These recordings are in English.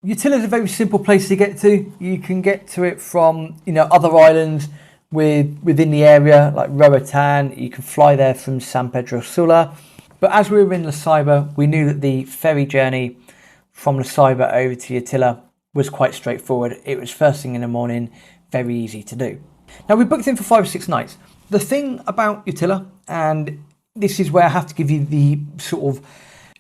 Utila is a very simple place to get to. You can get to it from other islands within the area, like Roatan. You can fly there from San Pedro Sula. But as we were in La Ceiba, we knew that the ferry journey from La Ceiba over to Utila was quite straightforward. It was first thing in the morning, very easy to do. Now, we booked in for 5 or 6 nights. The thing about Utila, and this is where I have to give you the sort of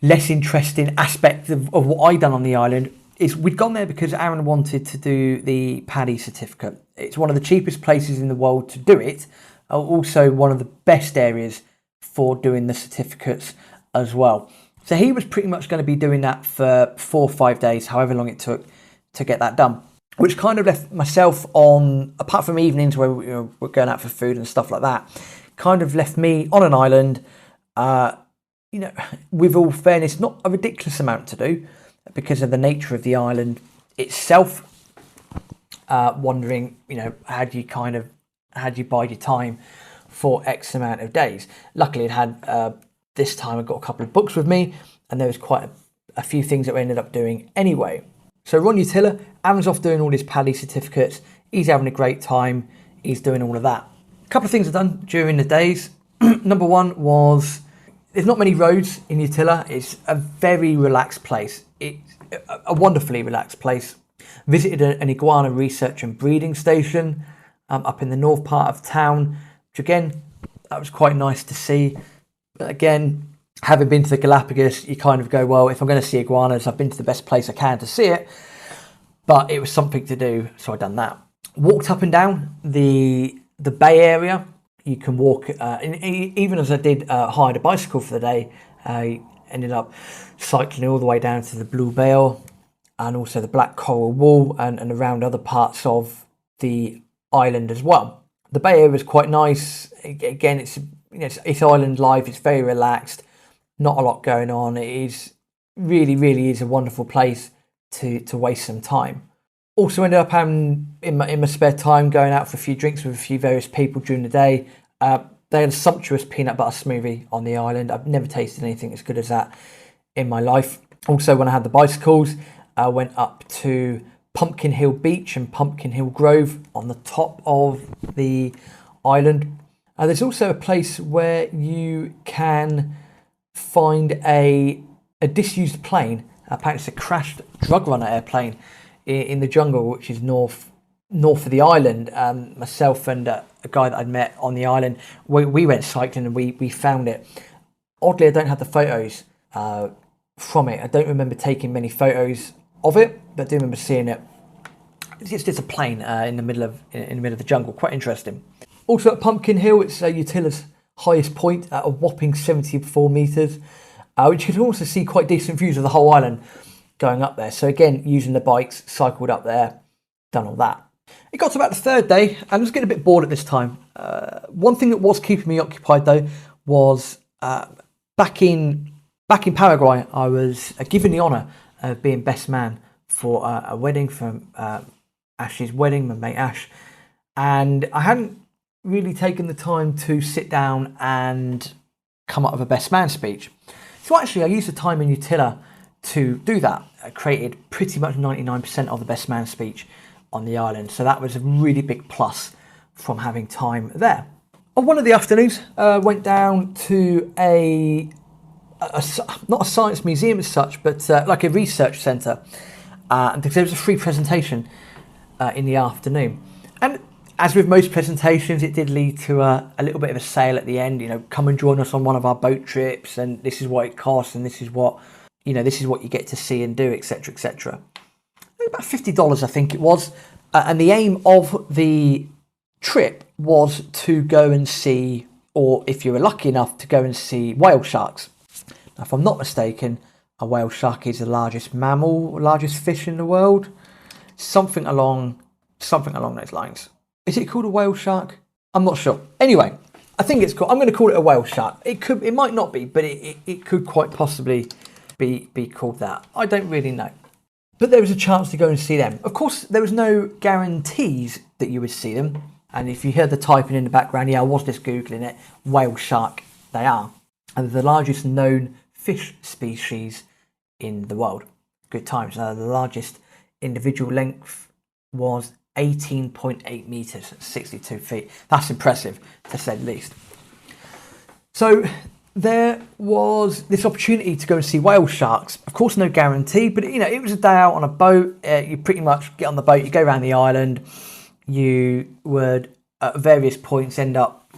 less interesting aspect of what I done on the island, is we'd gone there because Aaron wanted to do the PADI certificate. It's one of the cheapest places in the world to do it, also one of the best areas for doing the certificates as well. So he was pretty much going to be doing that for 4 or 5 days, however long it took to get that done, which kind of left myself on, apart from evenings where we're going out for food and stuff like that, kind of left me on an island, with all fairness, not a ridiculous amount to do because of the nature of the island itself. Wondering, how do you bide your time for X amount of days? Luckily, it had this time I got a couple of books with me, and there was quite a few things that we ended up doing anyway. So we're on Utila. Aaron's off doing all his PADI certificates. He's having a great time. He's doing all of that. A couple of things I've done during the days. Number one was, there's not many roads in Utila. It's a very relaxed place. It's a wonderfully relaxed place. Visited an iguana research and breeding station up in the north part of town, which again, that was quite nice to see. But again, having been to the Galapagos, you kind of go, well, if I'm going to see iguanas, I've been to the best place I can to see it. But it was something to do, so I've done that. Walked up and down the bay area. You can walk, even as I did hired a bicycle for the day, I ended up cycling all the way down to the Blue Bale and also the Black Coral Wall and around other parts of the island as well. The bay area is quite nice. Again, it's island life. It's very relaxed. Not a lot going on. It is really is a wonderful place to waste some time. Also ended up having in my spare time going out for a few drinks with a few various people during the day. They had a sumptuous peanut butter smoothie on the island. I've never tasted anything as good as that in my life. Also, when I had the bicycles, I went up to Pumpkin Hill Beach and Pumpkin Hill Grove on the top of the island. There's also a place where you can find a disused plane. Apparently it's a crashed drug runner airplane in the jungle, which is north of the island. Myself and a guy that I'd met on the island, we went cycling and we found it. Oddly, I don't have the photos from it. I don't remember taking many photos of it, but I do remember seeing it. It's just a plane in the middle of the jungle. Quite interesting. Also at Pumpkin Hill, it's Utila's highest point at a whopping 74 metres, which you can also see quite decent views of the whole island going up there. So again, using the bikes, cycled up there, done all that. It got to about the third day, and I was getting a bit bored at this time. One thing that was keeping me occupied though was back in Paraguay, I was given the honour of being best man for a wedding from Ash's wedding, my mate Ash, and I hadn't really taken the time to sit down and come up with a best man speech. So actually I used the time in Utila to do that. I created pretty much 99% of the best man speech on the island, so that was a really big plus from having time there. On one of the afternoons, went down to not a science museum as such, but like a research centre, because there was a free presentation in the afternoon. And as with most presentations, it did lead to a little bit of a sale at the end. Come and join us on one of our boat trips, and this is what it costs, and this is what you get to see and do, etc., etc. About $50, I think it was. And the aim of the trip was to go and see, or if you were lucky enough, to go and see whale sharks. Now, if I'm not mistaken, a whale shark is the largest mammal, largest fish in the world. Something along those lines. Is it called a whale shark? I'm not sure. Anyway, I think it's called. I'm going to call it a whale shark. It might not be, but it could quite possibly be called that. I don't really know. But there was a chance to go and see them. Of course, there was no guarantees that you would see them. And if you heard the typing in the background, I was just Googling it. Whale shark, they are. And they're the largest known fish species in the world. Good times. They're the largest individual length was 18.8 meters, 62 feet. That's impressive, to say the least. So there was this opportunity to go and see whale sharks. Of course, no guarantee, but it was a day out on a boat. You pretty much get on the boat, you go around the island, you would at various points end up,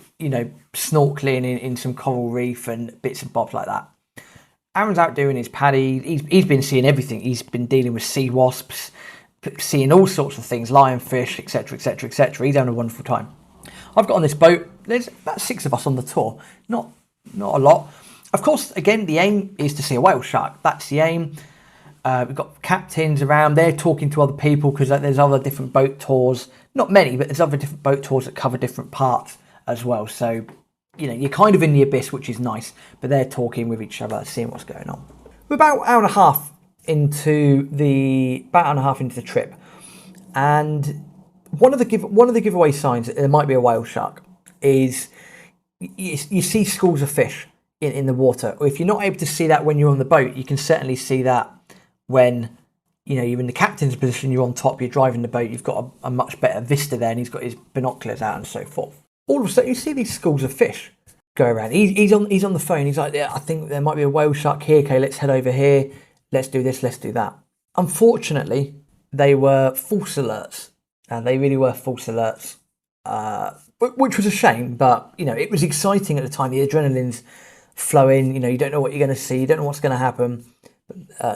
snorkeling in some coral reef and bits and bobs like that. Aaron's out doing his PADI. He's been seeing everything. He's been dealing with sea wasps, seeing all sorts of things, lionfish, etc., etc., etc. He's having a wonderful time. I've got on this boat. There's about 6 of us on the tour. Not a lot. Of course, again, the aim is to see a whale shark. That's the aim. We've got captains around. They're talking to other people because there's other different boat tours. Not many, but there's other different boat tours that cover different parts as well. So, you're kind of in the abyss, which is nice. But they're talking with each other, seeing what's going on. We're about an hour and a half into the trip, and one of the giveaway signs that there might be a whale shark is you see schools of fish in the water. Or if you're not able to see that when you're on the boat, you can certainly see that when you're in the captain's position, you're on top, you're driving the boat, you've got a much better vista there, and he's got his binoculars out and so forth. All of a sudden, you see these schools of fish go around. He's on the phone. He's like, yeah, I think there might be a whale shark here. Okay, let's head over here. Let's do this. Let's do that. Unfortunately, they were false alerts, and they really were false alerts, which was a shame. But it was exciting at the time. The adrenaline's flowing. You don't know what you're going to see. You don't know what's going to happen.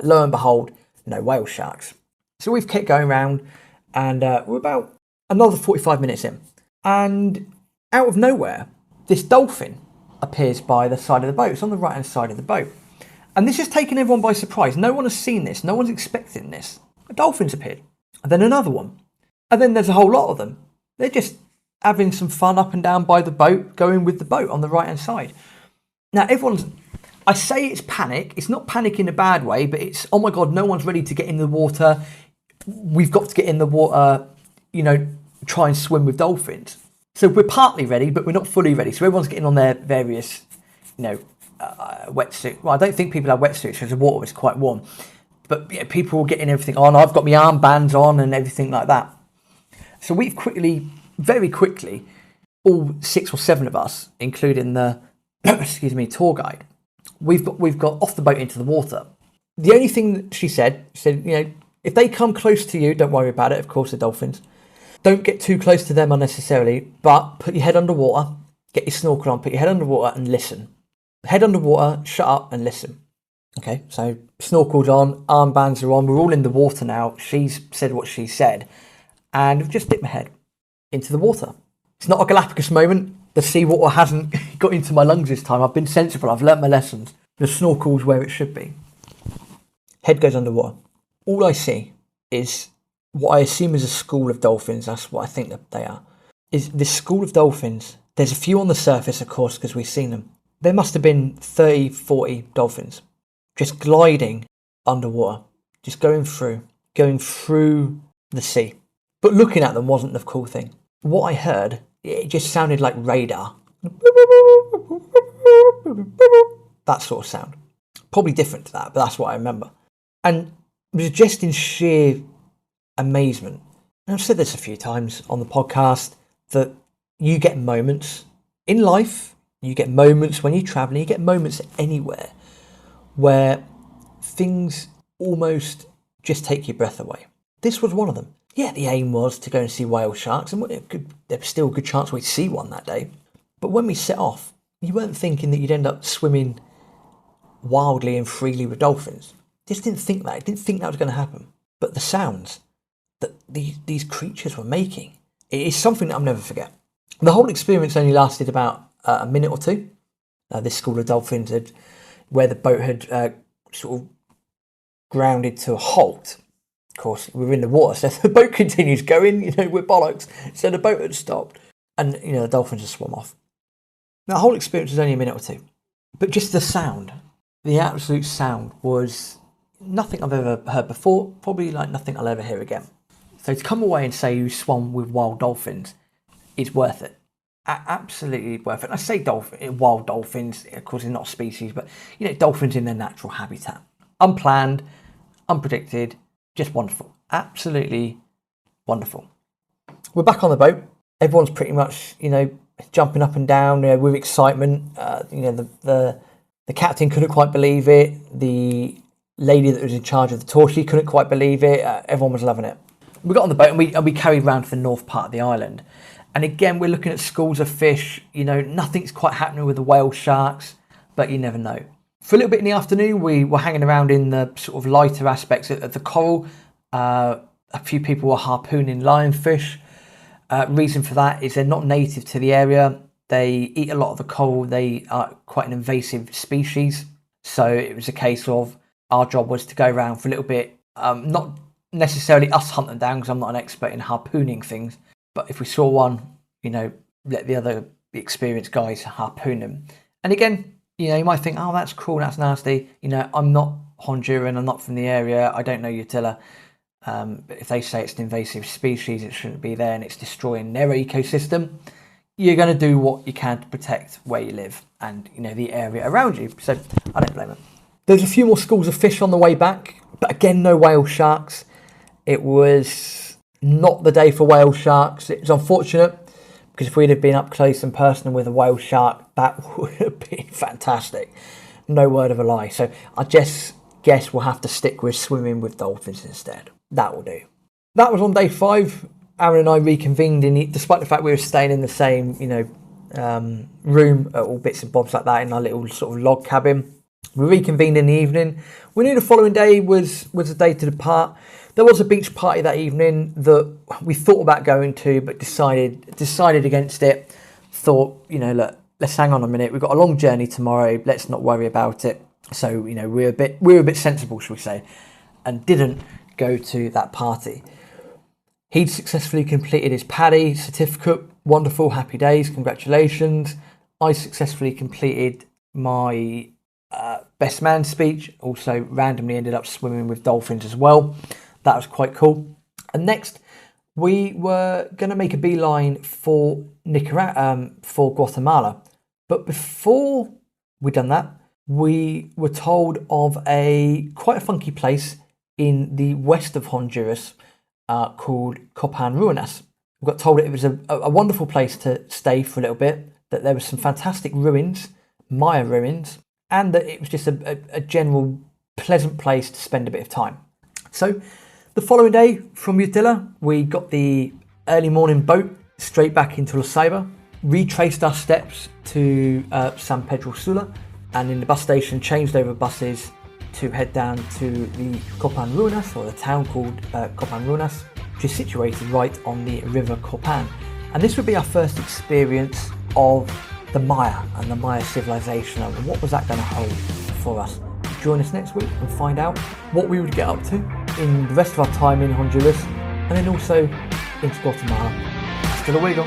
Lo and behold, no whale sharks. So we've kept going around, and we're about another 45 minutes in, and out of nowhere, this dolphin appears by the side of the boat. It's on the right-hand side of the boat. And this has taken everyone by surprise. No one has seen this. No one's expecting this. A dolphin's appeared. And then another one. And then there's a whole lot of them. They're just having some fun up and down by the boat, going with the boat on the right-hand side. Now, I say it's panic. It's not panic in a bad way, but it's, oh my God, no one's ready to get in the water. We've got to get in the water, try and swim with dolphins. So we're partly ready, but we're not fully ready. So everyone's getting on their various, wetsuit. Well, I don't think people have wetsuits because the water is quite warm. But people are getting everything on. I've got my armbands on and everything like that. So we've very quickly, all 6 or 7 of us, including the, tour guide, we've got off the boat into the water. The only thing that she said, if they come close to you, don't worry about it. Of course, the dolphins. Don't get too close to them unnecessarily, but put your head underwater, get your snorkel on, put your head underwater and listen. Head underwater, shut up and listen. Okay, so snorkel's on, armbands are on, we're all in the water now. She's said what she said, and I've just dipped my head into the water. It's not a Galapagos moment. The seawater hasn't got into my lungs this time. I've been sensible, I've learnt my lessons. The snorkel's where it should be. Head goes underwater. All I see is what I assume is a school of dolphins. That's what I think that they are. Is this school of dolphins. There's a few on the surface, of course, because we've seen them. There must have been 30, 40 dolphins just gliding underwater, just going through the sea. But looking at them wasn't the cool thing. What I heard, it just sounded like radar. That sort of sound. Probably different to that, but that's what I remember. And it was just in sheer amazement. And I've said this a few times on the podcast, that you get moments in life, you get moments when you're traveling, you get moments anywhere where things almost just take your breath away. This was one of them. Yeah, the aim was to go and see whale sharks, and there was still a good chance we'd see one that day. But when we set off, you weren't thinking that you'd end up swimming wildly and freely with dolphins. Just didn't think that. I didn't think that was going to happen. But the sounds that these creatures were making, it is something that I'll never forget. The whole experience only lasted about a minute or two. This school of dolphins where the boat had sort of grounded to a halt. Of course, we're in the water, so the boat continues going, we're bollocks. So the boat had stopped, and, the dolphins had swum off. Now, the whole experience was only a minute or two. But just the sound, the absolute sound, was nothing I've ever heard before, probably like nothing I'll ever hear again. So to come away and say you swam with wild dolphins is worth it. Absolutely worth it. And I say wild dolphins, of course, they're not a species, but, dolphins in their natural habitat. Unplanned, unpredicted, just wonderful. absolutely wonderful. We're back on the boat. Everyone's pretty much, jumping up and down with excitement. The captain couldn't quite believe it. The lady that was in charge of the tour, she couldn't quite believe it. Everyone was loving it. We got on the boat and we carried around to the north part of the island. And again, we're looking at schools of fish. Nothing's quite happening with the whale sharks, but you never know. For a little bit in the afternoon, we were hanging around in the sort of lighter aspects of the coral. A few people were harpooning lionfish. Reason for that is they're not native to the area. They eat a lot of the coral. They are quite an invasive species. So it was a case of our job was to go around for a little bit, not necessarily us hunt them down because I'm not an expert in harpooning things. But if we saw one, let the other experienced guys harpoon them. And again, you might think, oh, that's cool, that's nasty. I'm not Honduran, I'm not from the area, I don't know Utila. But if they say it's an invasive species, it shouldn't be there and it's destroying their ecosystem, you're going to do what you can to protect where you live and, the area around you. So I don't blame them. There's a few more schools of fish on the way back, but again, no whale sharks. It was not the day for whale sharks. It was unfortunate because if we'd have been up close and personal with a whale shark, that would have been fantastic. No word of a lie. So I just guess we'll have to stick with swimming with dolphins instead. That will do. That was on day 5. Aaron and I reconvened despite the fact we were staying in the same, room, all bits and bobs like that in our little sort of log cabin. We reconvened in the evening. We knew the following day was the day to depart. There was a beach party that evening that we thought about going to, but decided against it. Thought, look, let's hang on a minute. We've got a long journey tomorrow. Let's not worry about it. So, we were a bit sensible, shall we say, and didn't go to that party. He'd successfully completed his PADI certificate. Wonderful, happy days, congratulations. I successfully completed my best man speech. Also randomly ended up swimming with dolphins as well. That was quite cool. And next, we were going to make a beeline for Guatemala. But before we'd done that, we were told of quite a funky place in the west of Honduras called Copan Ruinas. We got told it was a wonderful place to stay for a little bit, that there were some fantastic ruins, Maya ruins, and that it was just a general pleasant place to spend a bit of time. So the following day from Utila, we got the early morning boat straight back into La Ceiba, retraced our steps to San Pedro Sula, and in the bus station changed over buses to head down to the Copan Ruinas, or the town called Copan Ruinas, which is situated right on the river Copan. And this would be our first experience of the Maya and the Maya civilization, and what was that going to hold for us. Join us next week and find out what we would get up to in the rest of our time in Honduras, and then also into Guatemala. Hasta luego.